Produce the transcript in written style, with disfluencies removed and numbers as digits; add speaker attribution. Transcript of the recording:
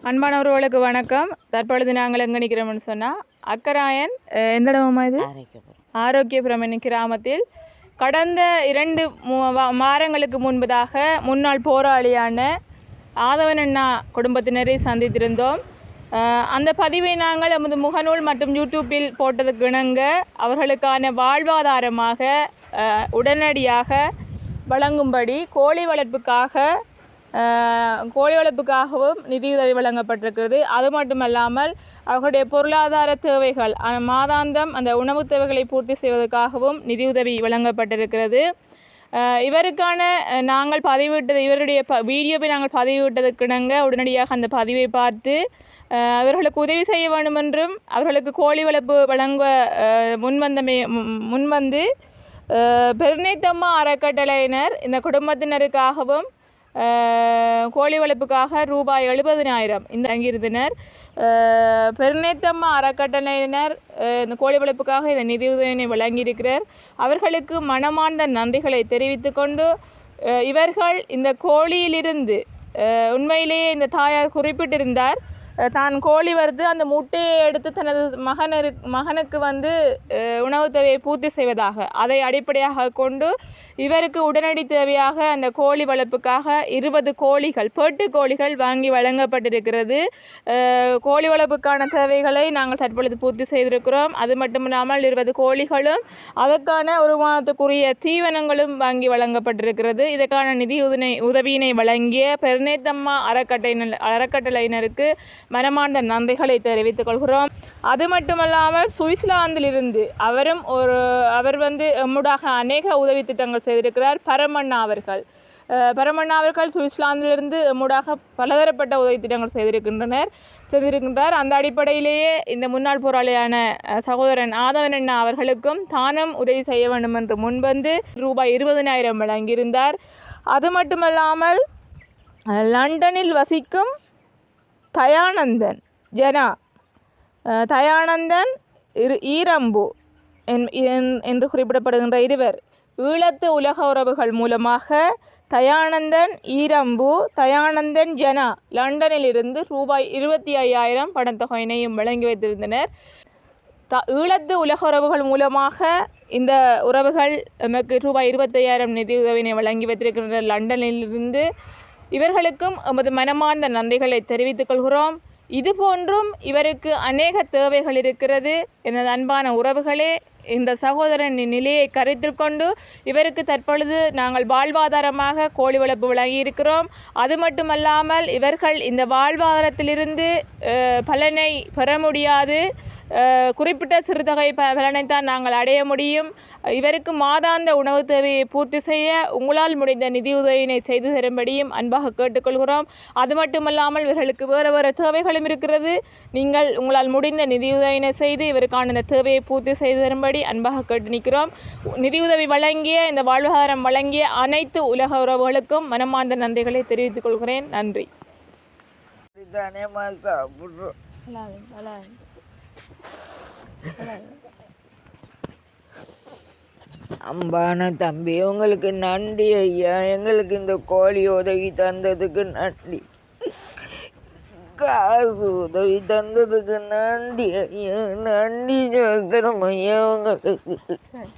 Speaker 1: அன்பானவர்களுக்கு வணக்கம். தற்பொழுது நாங்கள் எங்கே நிற்கிறோம்னு சொன்னால் அக்கராயன் எந்த இடமா இது ஆரோக்கியபுரம் என்னும் கிராமத்தில் கடந்த 2 வாரங்களுக்கு முன்பதாக முன்னாள் போராளியான ஆதவன் அண்ணா குடும்பத்தினரை சந்தித்திருந்தோம். அந்த பதிவை நாங்கள் நமது முகநூல் மற்றும் யூடியூப்பில் போட்டதுக்கு இணங்க அவர்களுக்கான வாழ்வாதாரமாக உடனடியாக வழங்கும்படி கோழி வளர்ப்புக்காகவும் நிதியுதவி வழங்கப்பட்டிருக்கிறது. அது மட்டுமல்லாமல் அவர்களுடைய பொருளாதார தேவைகள் மாதாந்தம் அந்த உணவு தேவைகளை பூர்த்தி செய்வதற்காகவும் நிதியுதவி வழங்கப்பட்டிருக்கிறது. இவருக்கான நாங்கள் பதிவிட்டது இவருடைய வீடியோவை நாங்கள் பதிவிட்டதுக்கு இணங்க உடனடியாக அந்த பதிவை பார்த்து அவர்களுக்கு உதவி செய்ய வேண்டும் என்றும் அவர்களுக்கு கோழி வளர்ப்பு வழங்க முன்வந்து பெருநேத்தம்மா அறக்கட்டளையினர் இந்த குடும்பத்தினருக்காகவும் கோழி வளர்ப்புக்காக ரூபாய் 70,000 இந்த அங்கிருந்தனர். பெருநேத்தம்மா அறக்கட்டளையினர் இந்த கோழி வளர்ப்புக்காக இந்த நிதியுதவியை வழங்கியிருக்கிறார். அவர்களுக்கு மனமார்ந்த நன்றிகளை தெரிவித்து கொண்டு இவர்கள் இந்த கோழியிலிருந்து உண்மையிலேயே இந்த தாயார் குறிப்பிட்டிருந்தார், தான் கோழி வறுத்து அந்த முட்டையை எடுத்து தனது மகனுக்கு உணவு தேவையை பூர்த்தி செய்வதாக அதை அடிப்படையாக கொண்டு இவருக்கு உடனடி தேவையாக அந்த கோழி வளர்ப்புக்காக 20 கோழிகள் பேட்டு கோழிகள் வாங்கி வழங்கப்பட்டிருக்கிறது. கோழி வளர்ப்புக்கான தேவைகளை நாங்கள் தற்பொழுது பூர்த்தி செய்திருக்கிறோம். அது மட்டுமில்லாமல் 20 கோழிகளும் அதற்கான ஒரு மாதத்துக்குரிய தீவனங்களும் வாங்கி வழங்கப்பட்டிருக்கிறது. இதற்கான உதவியினை வழங்கிய பெருநேத்தம்மா அறக்கட்டளையினருக்கு மனமார்ந்த நன்றிகளை தெரிவித்துக் கொள்கிறோம். அது மட்டுமல்லாமல் சுவிட்சர்லாந்திலிருந்து அவர் எம்முடாக அநேக உதவி திட்டங்கள் செய்திருக்கிறார். பரமண்ணா அவர்கள் சுவிட்சர்லாந்திலிருந்து எம்முடாக பலதரப்பட்ட உதவி திட்டங்கள் செய்திருக்கின்றார். அந்த அடிப்படையிலேயே இந்த முன்னாள் போராளியான சகோதரன் ஆதவன் அண்ணா அவர்களுக்கும் தானும் உதவி செய்ய வேண்டும் என்று முன்வந்து ரூபாய் 20,000 வழங்கியிருந்தார். அது மட்டுமல்லாமல் லண்டனில் வசிக்கும் தயானந்தன் ஈரம்பு என்று குறிப்பிடப்படுகின்ற இருவர் ஈழத்து உலக உறவுகள் மூலமாக தயானந்தன் ஈரம்பு தயானந்தன் ஜனா லண்டனில் இருந்து ரூபாய் 25,000 பணத்தொகையினையும் வழங்கி வைத்திருந்தனர். ஈழத்து உலக உறவுகள் மூலமாக இந்த உறவுகள் நமக்கு ரூபாய் 25,000 நிதியுதவினை வழங்கி வைத்திருக்கின்ற லண்டனில் இருந்து இவர்களுக்கும் எமது மனமார்ந்த நன்றிகளை தெரிவித்துக் கொள்கிறோம். இதுபோன்றும் இவருக்கு அநேக தேவைகள் இருக்கிறது. எனது அன்பான உறவுகளே, இந்த சகோதரனின் நிலையை கருத்தில் கொண்டு இவருக்கு தற்பொழுது நாங்கள் வாழ்வாதாரமாக கோழி வளர்ப்பு வழங்கியிருக்கிறோம். அது மட்டுமல்லாமல் இவர்கள் இந்த வாழ்வாதாரத்திலிருந்து பலனை பெற முடியாது, குறிப்பிட்ட சிறுதொகை பலனைத்தான் நாங்கள் அடைய முடியும். இவருக்கு மாதாந்த உணவு தேவையை பூர்த்தி செய்ய உங்களால் முடிந்த நிதியுதவியினை செய்து தரும்படியும் அன்பாக கேட்டுக்கொள்கிறோம். அது மட்டுமல்லாமல் இவர்களுக்கு வேறு தேவைகளும் இருக்கிறது. நீங்கள் உங்களால் முடிந்த நிதியுதவியினை செய்து இவருக்கான இந்த தேவையை பூர்த்தி செய்து தரும்படி அன்பாக கேட்டு நிற்கிறோம். நிதியுதவி வழங்கிய இந்த வாழ்வாதாரம் வழங்கிய அனைத்து உலக உறவுகளுக்கும் மனமார்ந்த நன்றிகளை தெரிவித்துக் கொள்கிறேன். நன்றி.
Speaker 2: அம்பான தம்பி, உங்களுக்கு நன்றி ஐயா. எங்களுக்கு இந்த கோழி உதவி தந்ததுக்கு நன்றி, காசு உதவி தந்ததுக்கு நன்றி ஐயா. நன்றி சொல்கிறோம் ஐயா உங்களுக்கு.
Speaker 1: சரி